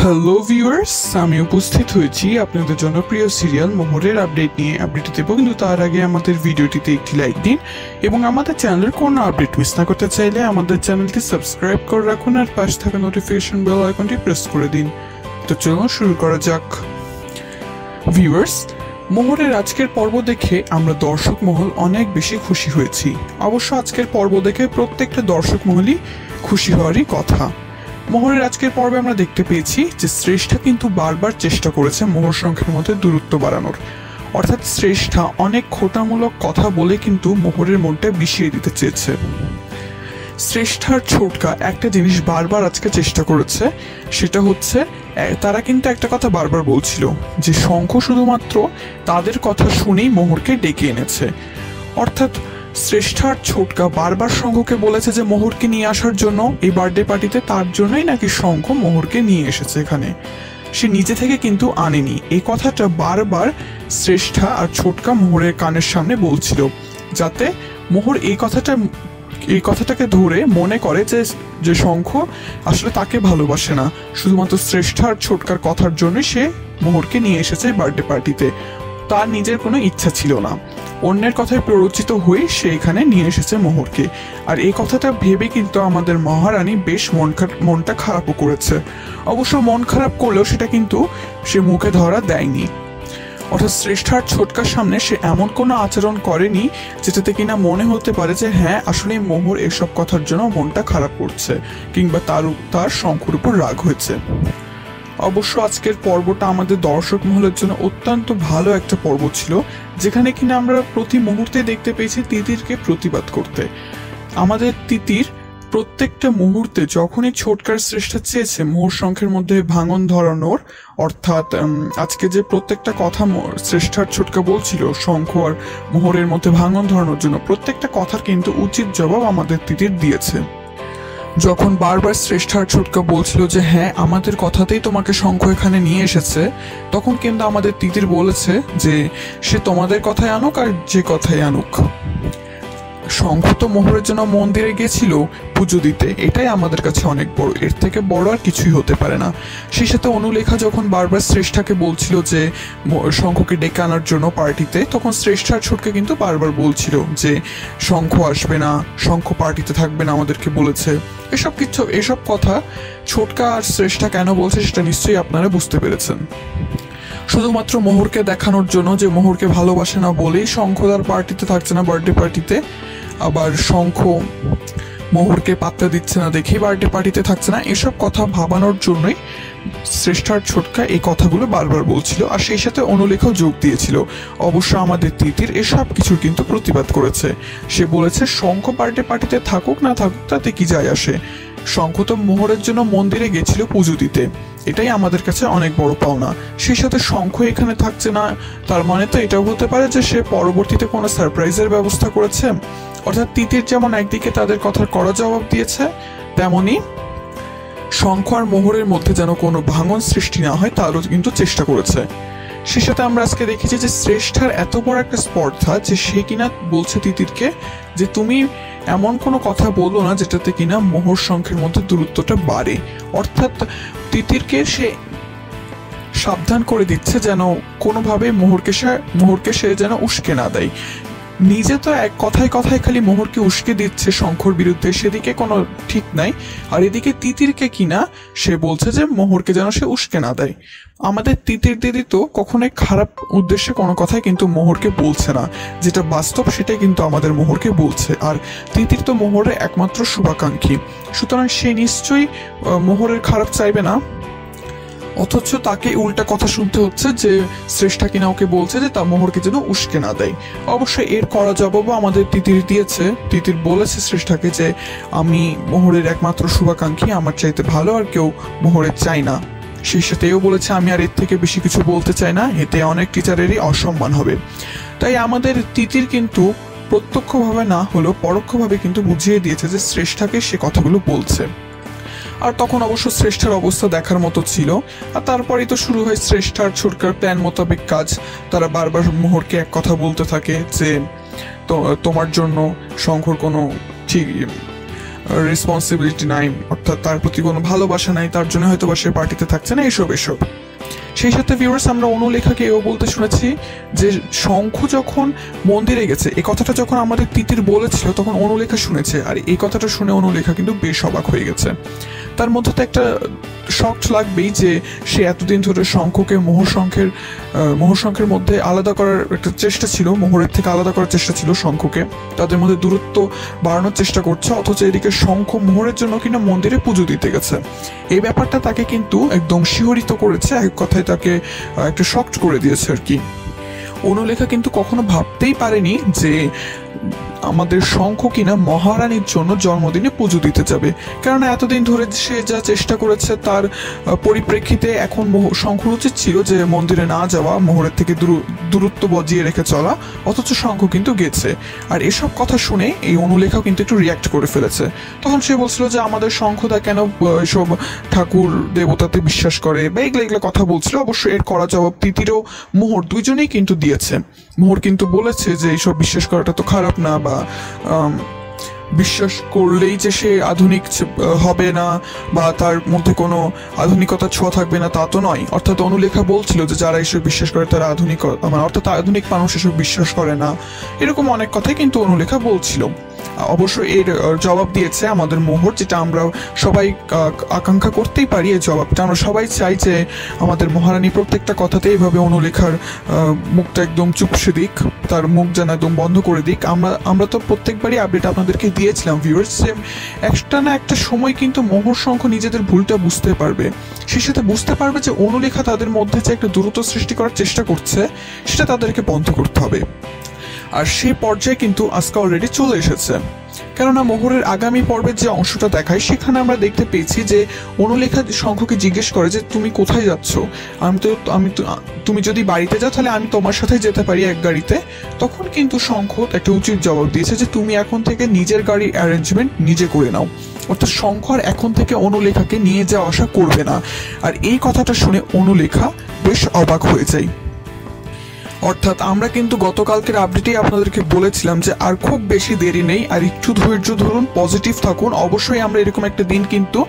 Hello viewers, আমি উপস্থিত হয়েছি আপনাদের জনপ্রিয় সিরিয়াল মোহরের আপডেট নিয়ে। আপডেট দেবো, কিন্তু তার আগে আমাদের ভিডিওটিতে একটি লাইক দিন এবং আমাদের চ্যানেলের কোনো আপডেট মিস না করতে চাইলে আমাদের চ্যানেলটি সাবস্ক্রাইব করে রাখুন আর পাশে থাকা নোটিফিকেশন বেল আইকনটি প্রেস করে দিন। তো চলুন শুরু করা যাক। ভিউয়ার্স, মোহরের আজকের পর্ব দেখে আমরা দর্শক মহল অনেক বেশি খুশি হয়েছি। অবশ্য আজকের পর্ব দেখে প্রত্যেকটা দর্শক মহলই খুশি হওয়ারই কথা। মোহরের আজকের পর্বে আমরা দেখতে পেয়েছি যে শ্রেষ্ঠা কিন্তু বারবার চেষ্টা করেছে মোহর সংখ্যার মধ্যে দূরত্ব বাড়ানোর, অর্থাৎ শ্রেষ্ঠা অনেক খোঁটামূলক কথা বলে কিন্তু মোহরের মনটা বিষিয়ে দিতে চেয়েছে। শ্রেষ্ঠার ছোটকা একটা জিনিস বারবার আজকে চেষ্টা করেছে, সেটা হচ্ছে তারা কিন্তু একটা কথা বারবার বলছিল যে শঙ্খ শুধুমাত্র তাদের কথা শুনেই মোহরকে ডেকে এনেছে। অর্থাৎ শ্রেষ্ঠার ছোটকা বারবার শঙ্খকে বলেছে যে মোহরকে নিয়ে আসার জন্য এই বার্থডে পার্টিতে, তার জন্যই নাকি শঙ্খ মোহরকে নিয়ে এসেছে এখানে, সে নিজে থেকে কিন্তু আনেনি। এই কথাটা বারবার শ্রেষ্ঠা আর ছোটকা মোহরের কানের সামনে বলছিল, যাতে মোহর এই কথাটাকে ধরে মনে করে যে শঙ্খ আসলে তাকে ভালোবাসে না, শুধুমাত্র শ্রেষ্ঠা আর ছোটকার কথার জন্যই সে মোহরকে নিয়ে এসেছে বার্থডে পার্টিতে। তার নিজের কোনো ইচ্ছা ছিল না, অন্যের কথায় প্ররোচিত হয়ে সে এখানে নিয়ে এসেছে মোহরকে। আর এই কথাটা ভেবে কিন্তু আমাদের মহারানী বেশ মনটা খারাপও করেছে। অবশ্য মন খারাপ করলেও সেটা কিন্তু সে মুখে ধরা দেয়নি। অর্থাৎ শ্রেষ্ঠার ছোটকার সামনে সে এমন কোনো আচরণ করেনি যেটাতে কিনা মনে হতে পারে যে হ্যাঁ আসলে মোহর এসব কথার জন্য মনটা খারাপ করছে কিংবা তার শঙ্খর উপর রাগ হয়েছে। অবশ্য আজকের পর্বটা আমাদের দর্শক মহলের জন্য অত্যন্ত ভালো একটা পর্ব ছিল, যেখানে কিনা আমরা প্রতি মুহূর্তে দেখতে পেয়েছি তিতিরকে প্রতিবাদ করতে। আমাদের তিতির প্রত্যেকটা মুহূর্তে যখনই ছোটকার শ্রেষ্ঠা চেয়েছে মোহর শঙ্খের মধ্যে ভাঙন ধরানোর, অর্থাৎ আজকে যে প্রত্যেকটা কথা শ্রেষ্ঠার ছোটকা বলছিল শঙ্খ আর মোহরের মধ্যে ভাঙন ধরানোর জন্য, প্রত্যেকটা কথার কিন্তু উচিত জবাব আমাদের তিতির দিয়েছে। যখন বারবার শ্রেষ্ঠার ছোটকা বলছিল যে হ্যাঁ আমাদের কথাতেই তোমাকে শঙ্খ এখানে নিয়ে এসেছে, তখন কিন্তু আমাদের তিতির বলেছে যে সে তোমাদের কথায় আনুক আর যে কথাই আনুক, শঙ্খ তো মোহরের জন্য মন্দিরে গেছিল পুজো দিতে, এটাই আমাদের কাছে অনেক বড়, এর থেকে বড় আর কিছুই হতে পারে না। সেই সাথে অনুলেখা যখন বারবার শ্রেষ্ঠাকে বলছিল যে শঙ্খকে ডেকে আনার জন্য পার্টিতে, তখন শ্রেষ্ঠার ছোটকে কিন্তু বারবার বলছিল যে শঙ্খ আসবে না, শঙ্খ পার্টিতে থাকবে না, আমাদেরকে বলেছে। এসব কথা ছোটকা আর শ্রেষ্ঠা কেন বলছে সেটা নিশ্চয়ই আপনারা বুঝতে পেরেছেন। শুধুমাত্র মোহরকে দেখানোর জন্য যে মোহরকে ভালোবাসে না বলেই শঙ্খ তার পার্টিতে থাকছে না, বার্থডে পার্টিতে। আবার শঙ্খ মোহরকে পাত্তা দিচ্ছে না দেখেই বার্থডে পার্টিতে থাকছে না, এসব কথা ভাবানোর জন্যই শ্রেষ্ঠার ছোটকা এই কথাগুলো বারবার বলছিল। আর সেই সাথে অনুলেখাও যোগ দিয়েছিল। অবশ্য আমাদের তিতির এসব কিছুর কিন্তু প্রতিবাদ করেছে। সে বলেছে শঙ্খ বার্থডে পার্টিতে থাকুক না থাকুক তাতে কি যায় আসে, শঙ্খ তো মোহরের জন্য মন্দিরে গেছিল পুজো দিতে, এটাই আমাদের কাছে অনেক বড় পাওনা। সেই সাথে শঙ্খ এখানে থাকছে না, তার মানে তো এটাও হতে পারে যে সে পরবর্তীতে কোনো সারপ্রাইজের ব্যবস্থা করেছে। অর্থাৎ তিতির যেমন একদিকে তাদের কথার কড়া জবাব দিয়েছে, তেমনি শঙ্খ আর মোহরের মধ্যে যেন কোনো ভাঙন সৃষ্টি না হয় তারও কিন্তু চেষ্টা করেছে। সে সাথে আমরা আজকে দেখেছি যে শ্রেষ্ঠার এত বড় একটা স্পর্ধা যে সে কিনা বলছে তিতিরকে যে তুমি এমন কোনো কথা বলো না যেটাতে কিনা মোহর শঙ্খের মধ্যে দূরত্বটা বাড়ে। অর্থাৎ তিতিরকে সে সাবধান করে দিচ্ছে যেন কোনোভাবে মোহরকে সে যেন উস্কে না দেয়। নিজে তো এক কথায় খালি মোহরকে উস্কে দিচ্ছে শঙ্খর বিরুদ্ধে, সেদিকে কোনো ঠিক নাই। আর এদিকে তিতিরকে কিনা সে বলছে যে মোহরকে যেন সে উস্কে না দেয়। আমাদের তিতির দিদি তো কখনোই খারাপ উদ্দেশ্যে কোনো কথাই কিন্তু মোহরকে বলছে না, যেটা বাস্তব সেটাই কিন্তু আমাদের মোহরকে বলছে। আর তিতির তো মোহরের একমাত্র শুভাকাঙ্ক্ষী, সুতরাং সে নিশ্চয়ই মোহরের খারাপ চাইবে না। অথচ তাকে উল্টা কথা শুনতে হচ্ছে যে শ্রেষ্ঠা কিনা ওকে বলছে যে তা মোহরকে যেন উস্কে না দেয়। অবশ্যই এর কড়া জবাবও আমাদের তিতির দিয়েছে। তিতির বলেছে শ্রেষ্ঠাকে যে আমি মোহরের একমাত্র শুভাকাঙ্ক্ষী, আমার চাইতে ভালো আর কেউ মোহরের চাই না। সেই সাথে এও বলেছে আমি আর এর থেকে বেশি কিছু বলতে চাই না, এতে অনেক টিচারেরই অসম্মান হবে। তাই আমাদের তিতির কিন্তু প্রত্যক্ষভাবে না হলেও পরোক্ষভাবে কিন্তু বুঝিয়ে দিয়েছে যে শ্রেষ্ঠাকে সে কথাগুলো বলছে। আর তখন অবশ্য শ্রেষ্ঠার অবস্থা দেখার মতো ছিল। আর তারপরেই তো শুরু হয় শ্রেষ্ঠার ছোটকার প্ল্যান মোতাবেক কাজ। তারা বারবার মোহরকে এক কথা বলতে থাকে যে তোমার জন্য শঙ্খর কোনো ঠিক রেসপন্সিবিলিটি নাই, অর্থাৎ তার প্রতি কোনো ভালোবাসা নাই, তার জন্য হয়তো বা সে পার্টিতে থাকছে না, এসব। সেই সাথে ভিউয়ার্স, আমরা অনুলেখাকে এও বলতে শুনেছি যে শঙ্খ যখন মন্দিরে গেছে, এই কথাটা যখন আমাদের তিতির বলেছিল তখন অনুলেখা শুনেছে, আর এই কথাটা শুনে অনুলেখা কিন্তু বেশ অবাক হয়ে গেছে। তার মধ্যে তো একটা শক লাগবেই যে সে এতদিন ধরে শঙ্খকে মোহর শঙ্খের মধ্যে আলাদা করার একটা চেষ্টা ছিল, মোহরের থেকে আলাদা করার চেষ্টা ছিল শঙ্খকে, তাদের মধ্যে দূরত্ব বাড়ানোর চেষ্টা করছে, অথচ এদিকে শঙ্খ মোহরের জন্য কিনা মন্দিরে পুজো দিতে গেছে। এই ব্যাপারটা তাকে কিন্তু একদম শিহরিত করেছে, এক কথায় তাকে একটা শকড করে দিয়েছে আর কি। অনুলেখা কিন্তু কখনো ভাবতেই পারেনি যে আমাদের শঙ্খ কিনা মহারানীর জন্য জন্মদিনে পুজো দিতে যাবে, কারণ এতদিন ধরে সে যা চেষ্টা করেছে তার পরিপ্রেক্ষিতে এখন শঙ্খর উচিত ছিল যে মন্দিরে না যাওয়া, মোহরের থেকে দূরত্ব বজিয়ে রেখে চলা, অথচ শঙ্খ কিন্তু গেছে। আর এসব কথা শুনে এই অনুলেখাও কিন্তু একটু রিয়াক্ট করে ফেলেছে। তখন সে বলছিল যে আমাদের শঙ্খদা কেন এসব ঠাকুর দেবতাতে বিশ্বাস করে বা এগুলো কথা বলছিল। অবশ্য এর করা জবাব তিতির ও মোহর দুইজনেই কিন্তু দিয়েছে। মোহর কিন্তু বলেছে যে এইসব বিশ্বাস করাটা তো খারাপ না, বা বিশ্বাস করলেই যে সে আধুনিক হবে না বা তার মধ্যে কোনো আধুনিকতার ছোঁয়া থাকবে না তা তো নয়। অর্থাৎ অনুলেখা বলছিল যে যারা এসব বিশ্বাস করে তারা আধুনিক, মানে অর্থাৎ আধুনিক মানুষ এসব বিশ্বাস করে না, এরকম অনেক কথাই কিন্তু অনুলেখা বলছিল। অবশ্য এর জবাব দিয়েছে আমাদের মোহর, যেটা আমরা সবাই আকাঙ্ক্ষা করতেই পারি। এই জবাবটা আমরা সবাই চাই যে আমাদের মহারানী প্রত্যেকটা কথাতে এইভাবে অনুলেখার মুখটা একদম চুপসে দিক, তার মুখ যেন একদম বন্ধ করে দিক। আমরা তো প্রত্যেকবারই আপডেট আপনাদেরকে দিয়েছিলাম ভিউয়ার্স, যে একটা না একটা সময় কিন্তু মোহর শঙ্খ নিজেদের ভুলটা বুঝতে পারবে, সেই সাথে বুঝতে পারবে যে অনুলেখা তাদের মধ্যে যে একটা দূরত্ব সৃষ্টি করার চেষ্টা করছে সেটা তাদেরকে বন্ধ করতে হবে। আর সেই পর্যায়ে কিন্তু আজকে অলরেডি চলে এসেছে, কেননা মোহরের আগামী পর্বের যে অংশটা দেখায় সেখানে আমরা দেখতে পেয়েছি যে অনুলেখা শঙ্খকে জিজ্ঞেস করে যে তুমি কোথায় যাচ্ছ, তুমি যদি বাড়িতে যাও তাহলে আমি তোমার সাথে যেতে পারি এক গাড়িতে। তখন কিন্তু শঙ্খ একটা উচিত জবাব দিয়েছে যে তুমি এখন থেকে নিজের গাড়ির অ্যারেঞ্জমেন্ট নিজে করে নাও, অর্থাৎ শঙ্খ আর এখন থেকে অনুলেখাকে নিয়ে যাওয়া আসা করবে না। আর এই কথাটা শুনে অনুলেখা বেশ অবাক হয়ে যায়। অর্থাৎ আমরা কিন্তু গতকালকের আপডেটেই আপনাদেরকে বলেছিলাম যে আর খুব বেশি দেরি নেই, আর একটু ধৈর্য ধরুন, পজিটিভ থাকুন। অবশ্যই আমরা এরকম একটা দিন কিন্তু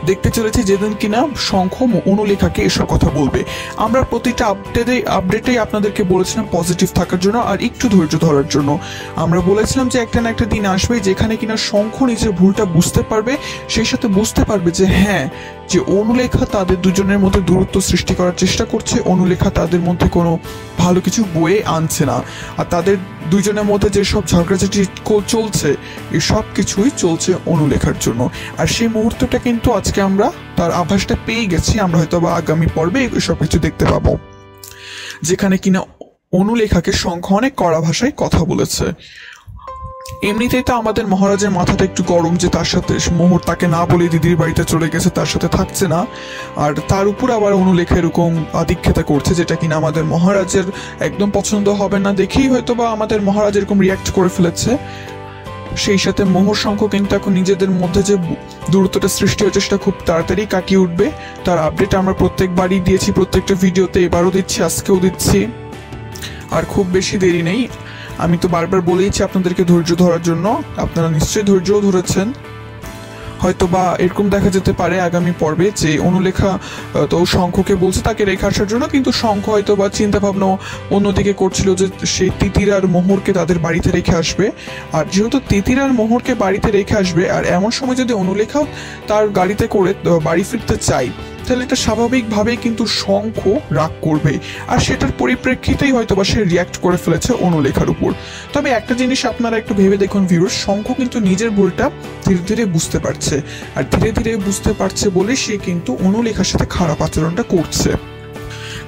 দেখতে চলেছি যেদিন কিনা শঙ্খ অনুলেখাকে এসব কথা বলবে। আমরা প্রতিটা আপডেটেই আপনাদেরকে বলেছিলাম পজিটিভ থাকার জন্য আর একটু ধৈর্য ধরার জন্য। আমরা বলেছিলাম যে একটা না একটা দিন আসবে যেখানে কিনা শঙ্খ নিজের ভুলটা বুঝতে পারবে, সেই সাথে বুঝতে পারবে যে হ্যাঁ, যে অনুলেখা তাদের দুজনের মধ্যে দূরত্ব সৃষ্টি করার চেষ্টা করছে, অনুলেখা তাদের মধ্যে কোনো ভালো কিছু বয়ে আনছে না, আর তাদের দুইজনের মধ্যে যেসব ঝগড়াঝাটি চলছে এই সব কিছুই চলছে অনুলেখার জন্য। আর সেই মুহূর্তটা কিন্তু আজকে আমরা তার আভাসটা পেয়ে গেছি। আমরা হয়তো বা আগামী পর্বে সব কিছু দেখতে পাবো, যেখানে কিনা অনুলেখাকে শঙ্খ অনেক কড়া ভাষায় কথা বলেছে। এমনিতেই তো আমাদের মহারাজের মাথাটা একটু গরম যে তার সাথে মোহর তাকে না বলে দিদির বাড়িতে চলে গেছে, তার সাথে থাকছে না, আর তার উপর আবার অনুলেখা এরকম আধিক্ষেতা করছে যেটা কিনা আমাদের মহারাজের একদম পছন্দ হবে না। দেখেই হয়তো বা আমাদের মহারাজ এরকম রিয়াক্ট করে ফেলেছে। সেই সাথে মোহর শঙ্খ কিন্তু এখন নিজেদের মধ্যে যে দূরত্বটা সৃষ্টি হচ্ছে সেটা খুব তাড়াতাড়ি কাটিয়ে উঠবে। তার আপডেট আমরা প্রত্যেকবারই দিয়েছি, প্রত্যেকটা ভিডিওতে, এবারও দিচ্ছি, আজকেও দিচ্ছি। আর খুব বেশি দেরি নেই। আমি তো বারবার বলেইছি আপনাদেরকে ধৈর্য ধরার জন্য, আপনারা নিশ্চয়ই ধৈর্যও ধরেছেন। হয়তো বা এরকম দেখা যেতে পারে আগামী পর্বে যে অনুলেখা তো শঙ্খকে বলছে তাকে রেখে আসার জন্য, কিন্তু শঙ্খ হয়তো বা চিন্তা ভাবনা অন্যদিকে করছিল যে সেই তিতির আর মোহরকে তাদের বাড়িতে রেখে আসবে। আর যেহেতু তিতির আর মোহরকে বাড়িতে রেখে আসবে, আর এমন সময় যদি অনুলেখাও তার গাড়িতে করে বাড়ি ফিরতে চাই, তাহলে এটা স্বাভাবিকভাবেই কিন্তু শঙ্খ রাগ করবে, আর সেটার পরিপ্রেক্ষিতেই হয়তো বা সে রিয়াক্ট করে ফেলেছে অনুলেখার উপর। তবে একটা জিনিস আপনারা একটু ভেবে দেখুন ভিউয়ার্স, শঙ্খ কিন্তু নিজের ভুলটা ধীরে ধীরে বুঝতে পারছে, আর ধীরে ধীরে বুঝতে পারছে বলে সে কিন্তু অনুলেখার সাথে খারাপ আচরণটা করছে।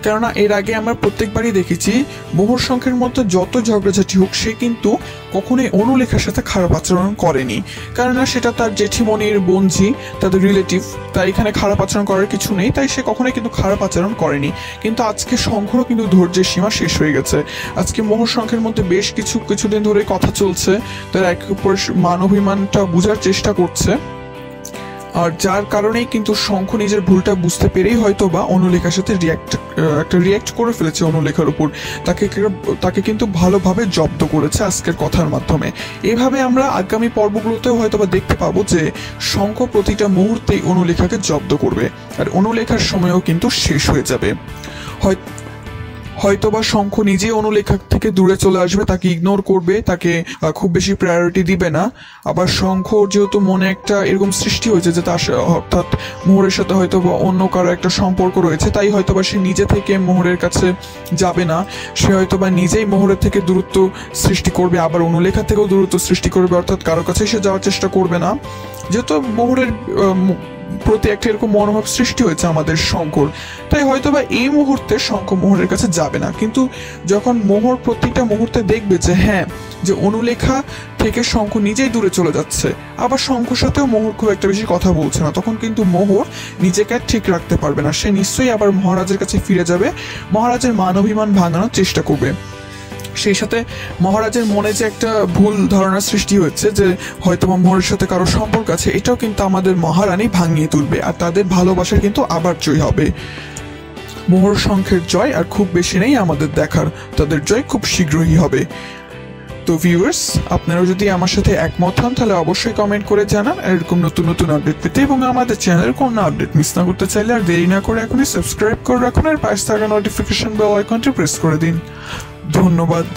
কেননা এর আগে আমরা প্রত্যেকবারই দেখেছি মোহর শঙ্খের মধ্যে যত ঝগড়াঝাটি হোক সে কিন্তু কখনোই অনুলেখার সাথে খারাপ আচরণ করেনি, কেননা সেটা তার জেঠিমনির বোনঝি, তাদের রিলেটিভ, তাই এখানে খারাপ আচরণ করার কিছু নেই, তাই সে কখনোই কিন্তু খারাপ আচরণ করেনি। কিন্তু আজকে শঙ্খরও কিন্তু ধৈর্যের সীমা শেষ হয়ে গেছে। আজকে মোহর শঙ্খের মধ্যে বেশ কিছুদিন ধরে কথা চলছে, তারা একে অপরের মান অভিমানটা বোঝার চেষ্টা করছে। আর যার কারণেই কিন্তু শঙ্খ নিজের ভুলটা বুঝতে পেরেই হয়তো বা অনুলেখার সাথে রিয়াক্ট করে ফেলেছে অনুলেখার উপর, তাকে কিন্তু ভালোভাবে জব্দ করেছে আজকের কথার মাধ্যমে। এভাবে আমরা আগামী পর্বগুলোতেও হয়তো বা দেখতে পাবো যে শঙ্খ প্রতিটা মুহূর্তেই অনুলেখাকে জব্দ করবে, আর অনুলেখার সময়ও কিন্তু শেষ হয়ে যাবে। হয়তোবা শঙ্খ নিজেই অনুলেখা থেকে দূরে চলে আসবে, তাকে ইগনোর করবে, তাকে খুব বেশি প্রায়োরিটি দিবে না। আবার শঙ্খ যেহেতু মনে একটা এরকম সৃষ্টি হয়েছে যে তার অর্থাৎ মোহরের সাথে হয়তো বা অন্য কারো একটা সম্পর্ক রয়েছে, তাই হয়তোবা সে নিজে থেকে মোহরের কাছে যাবে না, সে হয়তোবা নিজেই মোহরের থেকে দূরত্ব সৃষ্টি করবে, আবার অনুলেখা থেকেও দূরত্ব সৃষ্টি করবে, অর্থাৎ কারো কাছে সে যাওয়ার চেষ্টা করবে না। যেহেতু মোহরের প্রতি একটা এরকম মনোভাব সৃষ্টি হয়েছে আমাদের শঙ্কর, তাই হয়তোবা এই মুহূর্তে শঙ্খ মোহরের কাছে যাবে না। কিন্তু যখন মোহর প্রতিটা মুহূর্তে দেখবে যে হ্যাঁ, যে অনুলেখা থেকে শঙ্খ নিজেই দূরে চলে যাচ্ছে, আবার শঙ্খর সাথেও মোহর খুব একটা বেশি কথা বলছে না, তখন কিন্তু মোহর নিজেকে ঠিক রাখতে পারবে না, সে নিশ্চয়ই আবার মহারাজের কাছে ফিরে যাবে, মহারাজের মান অভিমান ভাঙানোর চেষ্টা করবে। সেই সাথে মহারাজের মনে যে একটা ভুল ধারণা সৃষ্টি হচ্ছে যে হয়তো মোহরের সাথে কারো সম্পর্ক আছে, এটাও কিন্তু আমাদের মহারানী ভাঙিয়ে তুলবে, আর তাদের ভালোবাসা কিন্তু আবার জয় হবে। মোহর শঙ্খের জয় আর খুব বেশি নেই আমাদের দেখার, তাদের জয় খুব শীঘ্রই হবে। তো ভিউয়ার্স, আপনারা যদি আমার সাথে একমত হন তাহলে অবশ্যই কমেন্ট করে জানান। এরকম নতুন নতুন আপডেট পেতে এবং আমাদের চ্যানেলের কোনো আপডেট মিস না করতে চাইলে আর দেরি না করে এখনই সাবস্ক্রাইব করে রাখুন, আর পাশে থাকা নোটিফিকেশন বেল আইকনটি প্রেস করে দিন। ধন্যবাদ।